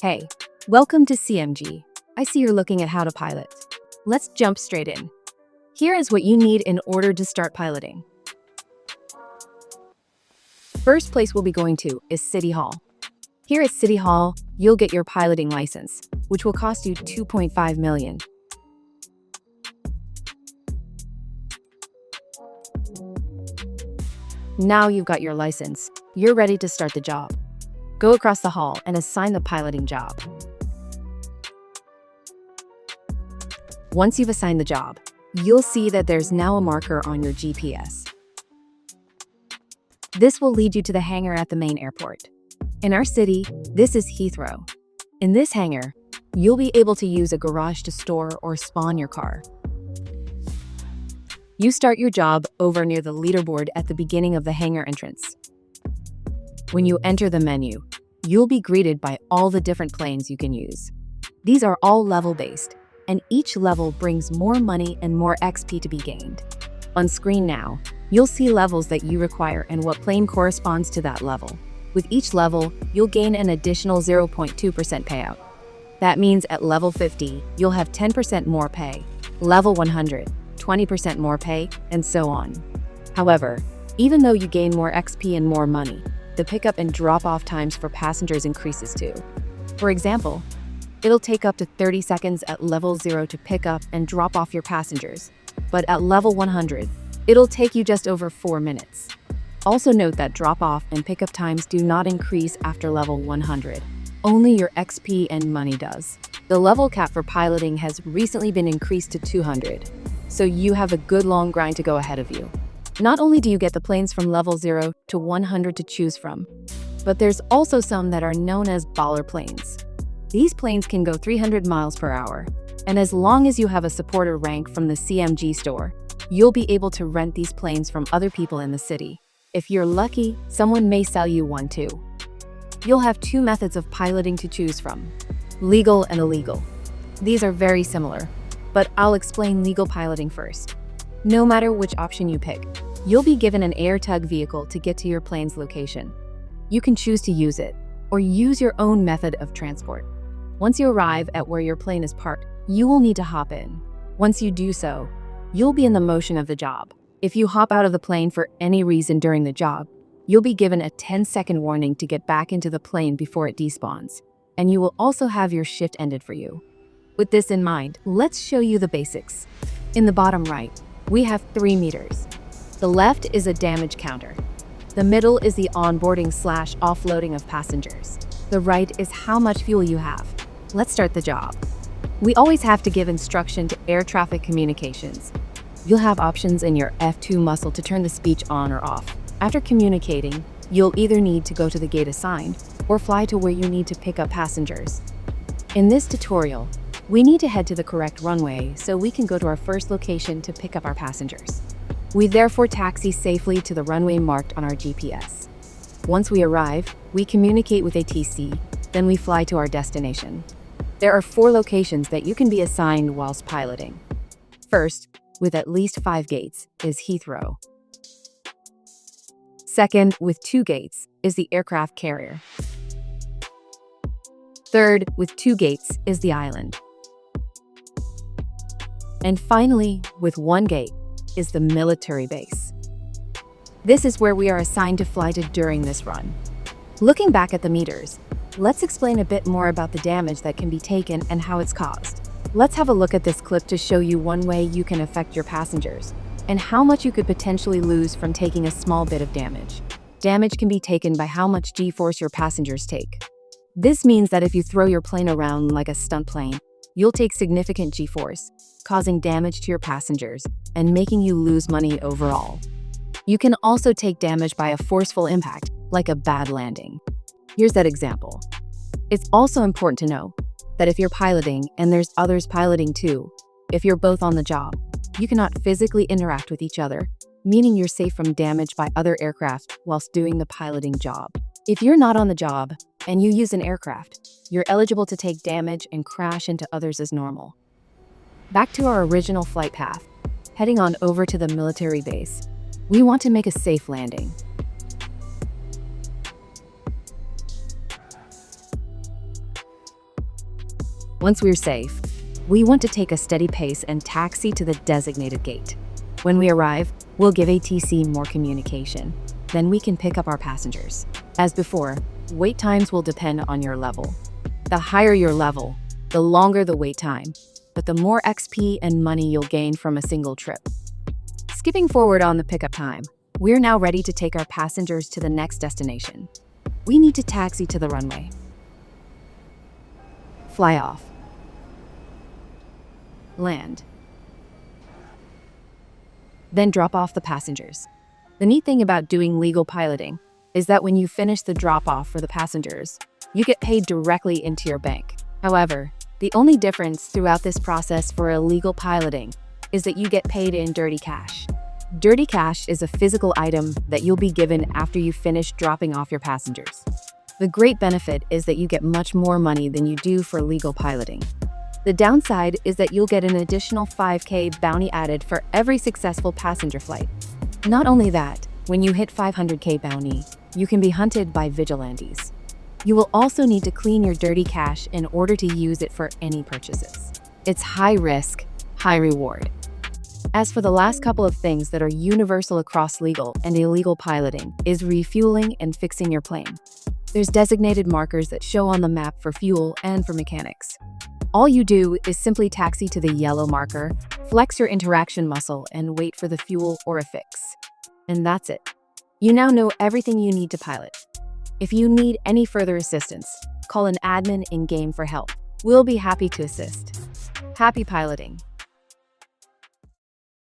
Hey, welcome to CMG. I see you're looking at how to pilot. Let's jump straight in. Here is what you need in order to start piloting. First place we'll be going to is City Hall. Here at City Hall, you'll get your piloting license, which will cost you $2.5 million. Now you've got your license, you're ready to start the job. Go across the hall and assign the piloting job. Once you've assigned the job, you'll see that there's now a marker on your GPS. This will lead you to the hangar at the main airport. In our city, this is Heathrow. In this hangar, you'll be able to use a garage to store or spawn your car. You start your job over near the leaderboard at the beginning of the hangar entrance. When you enter the menu, you'll be greeted by all the different planes you can use. These are all level-based, and each level brings more money and more XP to be gained. On screen now, you'll see levels that you require and what plane corresponds to that level. With each level, you'll gain an additional 0.2% payout. That means at level 50, you'll have 10% more pay, level 100, 20% more pay, and so on. However, even though you gain more XP and more money, the pickup and drop-off times for passengers increases too. For example, it'll take up to 30 seconds at level 0 to pick up and drop off your passengers, but at level 100, it'll take you just over 4 minutes. Also note that drop-off and pickup times do not increase after level 100. Only your XP and money does. The level cap for piloting has recently been increased to 200, so you have a good long grind to go ahead of you. Not only do you get the planes from level 0 to 100 to choose from, but there's also some that are known as baller planes. These planes can go 300 miles per hour, and as long as you have a supporter rank from the CMG store, you'll be able to rent these planes from other people in the city. If you're lucky, someone may sell you one too. You'll have 2 methods of piloting to choose from: legal and illegal. These are very similar, but I'll explain legal piloting first. No matter which option you pick, you'll be given an air tug vehicle to get to your plane's location. You can choose to use it, or use your own method of transport. Once you arrive at where your plane is parked, you will need to hop in. Once you do so, you'll be in the motion of the job. If you hop out of the plane for any reason during the job, you'll be given a 10-second warning to get back into the plane before it despawns, and you will also have your shift ended for you. With this in mind, let's show you the basics. In the bottom right, we have 3 meters. The left is a damage counter. The middle is the onboarding/offloading of passengers. The right is how much fuel you have. Let's start the job. We always have to give instruction to air traffic communications. You'll have options in your F2 muscle to turn the speech on or off. After communicating, you'll either need to go to the gate assigned or fly to where you need to pick up passengers. In this tutorial, we need to head to the correct runway so we can go to our first location to pick up our passengers. We therefore taxi safely to the runway marked on our GPS. Once we arrive, we communicate with ATC, then we fly to our destination. There are 4 locations that you can be assigned whilst piloting. First, with at least 5 gates, is Heathrow. Second, with 2 gates, is the aircraft carrier. Third, with 2 gates, is the island. And finally, with 1 gate, is the military base. This is where we are assigned to fly to during this run. Looking back at the meters, let's explain a bit more about the damage that can be taken and how it's caused. Let's have a look at this clip to show you one way you can affect your passengers and how much you could potentially lose from taking a small bit of damage. Damage can be taken by how much G-force your passengers take. This means that if you throw your plane around like a stunt plane, you'll take significant G-force, causing damage to your passengers and making you lose money overall. You can also take damage by a forceful impact, like a bad landing. Here's that example. It's also important to know that if you're piloting and there's others piloting too, if you're both on the job, you cannot physically interact with each other, meaning you're safe from damage by other aircraft whilst doing the piloting job. If you're not on the job and you use an aircraft, you're eligible to take damage and crash into others as normal. Back to our original flight path, heading on over to the military base. We want to make a safe landing. Once we're safe, we want to take a steady pace and taxi to the designated gate. When we arrive, we'll give ATC more communication. Then we can pick up our passengers. As before, wait times will depend on your level. The higher your level, the longer the wait time, but the more XP and money you'll gain from a single trip. Skipping forward on the pickup time, we're now ready to take our passengers to the next destination. We need to taxi to the runway. Fly off. Land. Then drop off the passengers. The neat thing about doing legal piloting is that when you finish the drop-off for the passengers, you get paid directly into your bank. However, the only difference throughout this process for illegal piloting is that you get paid in dirty cash. Dirty cash is a physical item that you'll be given after you finish dropping off your passengers. The great benefit is that you get much more money than you do for legal piloting. The downside is that you'll get an additional 5K bounty added for every successful passenger flight. Not only that, when you hit 500K bounty, you can be hunted by vigilantes. You will also need to clean your dirty cash in order to use it for any purchases. It's high risk, high reward. As for the last couple of things that are universal across legal and illegal piloting is refueling and fixing your plane. There's designated markers that show on the map for fuel and for mechanics. All you do is simply taxi to the yellow marker, flex your interaction muscle, and wait for the fuel or a fix. And that's it. You now know everything you need to pilot. If you need any further assistance, call an admin in-game for help. We'll be happy to assist. Happy piloting!